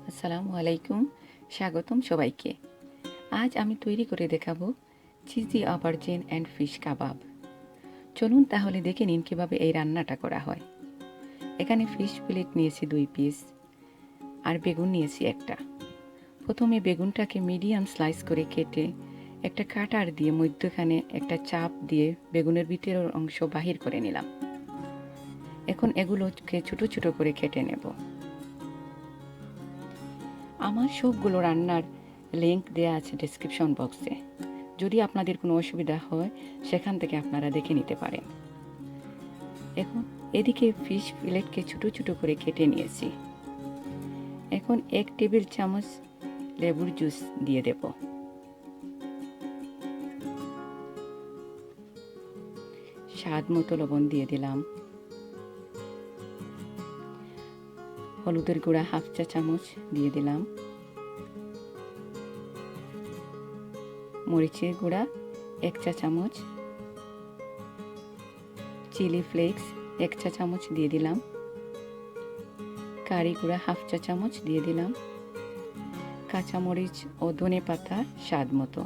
আসসালামু আলাইকুম, স্বাগতম সবাইকে। আজ আমি তৈরি করে দেখাবো চিজি অপারজিন অ্যান্ড ফিশ কাবাব। চলুন তাহলে দেখে নিন কীভাবে এই রান্নাটা করা হয়। এখানে ফিশ ফিলেট নিয়েছি 2 পিস আর বেগুন নিয়েছি একটা। প্রথমে বেগুনটাকে মিডিয়াম স্লাইস করে কেটে একটা কাটার দিয়ে মধ্যখানে একটা চাপ দিয়ে বেগুনের ভিতরের অংশ বাহির করে নিলাম। এখন এগুলোকে ছোটো ছোটো করে কেটে নেব। আমার সবগুলো রান্নার লিঙ্ক দেওয়া আছে ডেসক্রিপশন বক্সে। যদি আপনাদের কোনো অসুবিধা হয় সেখান থেকে আপনারা দেখে নিতে পারেন। এখন এদিকে ফিশ ফিলেটকে ছোটো ছোটো করে কেটে নিয়েছি। এখন 1 টেবিল চামচ লেবুর জুস দিয়ে দেব। স্বাদ মতো লবণ দিয়ে দিলাম। হলুদের গুঁড়া 1/2 চা চামচ দিয়ে দিলাম। মরিচের গুঁড়া 1 চা চামচ, চিলি ফ্লেক্স 1 চা চামচ দিয়ে দিলাম, কারি গুঁড়া 1/2 চা চামচ দিয়ে দিলাম, কাঁচামরিচ ও ধনে পাতা স্বাদ মতো,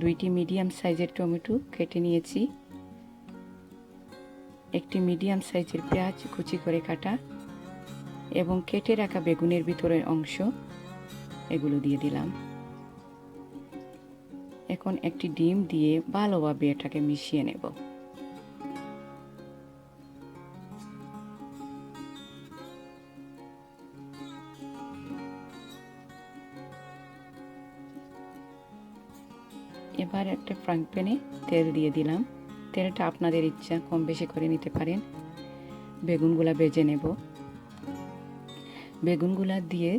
2টি মিডিয়াম সাইজের টমেটো কেটে নিয়েছি, একটি মিডিয়াম সাইজের পেঁয়াজ কুচি করে কাটা এবং কেটে রাখা বেগুনের ভিতরের অংশ এগুলো দিয়ে দিলাম। এখন একটি ডিম দিয়ে ভালোভাবে এটাকে মিশিয়ে নেব। এবার একটা ফ্রাইং প্যানে তেল দিয়ে দিলাম। তেলটা আপনাদের ইচ্ছা কম বেশি করে নিতে পারেন। বেগুনগুলা ভেজে নেব। বেগুনগুলা দিয়ে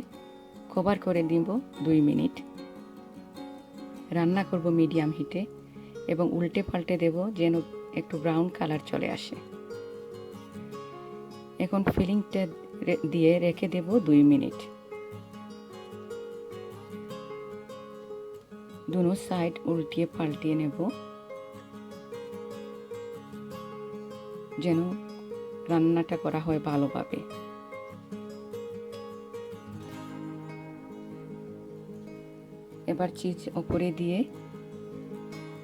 কভার করে দিব 2 মিনিট। রান্না করব মিডিয়াম হিটে এবং উল্টে পাল্টে দেব যেন একটু ব্রাউন কালার চলে আসে। এখন ফিলিংটা দিয়ে রেখে দেব 2 মিনিট। দুনো সাইড উল্টিয়ে পাল্টিয়ে নেব যেন রান্নাটা করা হয় ভালোভাবে। এবার চিজ উপরে দিয়ে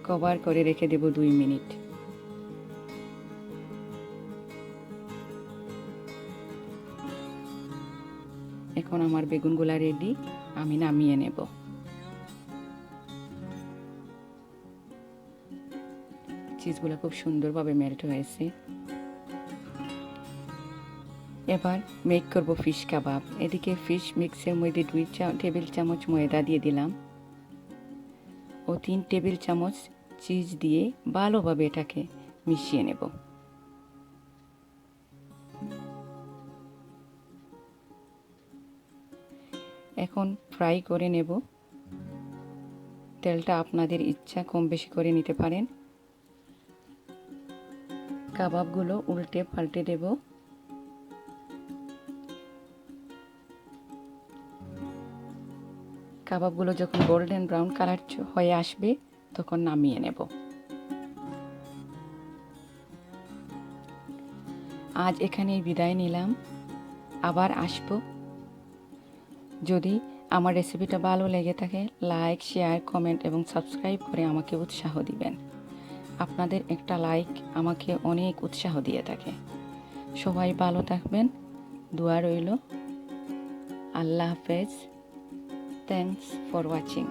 কভার করে রেখে দেব 2 মিনিট। এখন আমার বেগুনগুলা রেডি, আমি নামিয়ে নেব। চিজগুলো খুব সুন্দরভাবে মেল্ট হয়েছে। এবার মেক করব ফিশ কাবাব। এদিকে ফিশ মিক্সের মধ্যে 2 টেবিল চামচ ময়দা দিয়ে দিলাম ও 3 টেবিল চামচ চিজ দিয়ে ভালোভাবে এটাকে মিশিয়ে নেব। এখন ফ্রাই করে নেব। তেলটা আপনাদের ইচ্ছা কম বেশি করে নিতে পারেন। কাবাবগুলো উল্টে পাল্টে দেব। কাবাবগুলো যখন গোল্ডেন ব্রাউন কালার হয়ে আসবে তখন নামিয়ে নেব। আজ এখানেই বিদায় নিলাম, আবার আসব। যদি আমার রেসিপিটা ভালো লেগে থাকে লাইক, শেয়ার, কমেন্ট এবং সাবস্ক্রাইব করে আমাকে উৎসাহ দিবেন। আপনাদের একটা লাইক আমাকে অনেক উৎসাহ দিয়ে থাকে। সবাই ভালো থাকবেন, দোয়া রইল। আল্লাহ হাফেজ। Thanks for watching.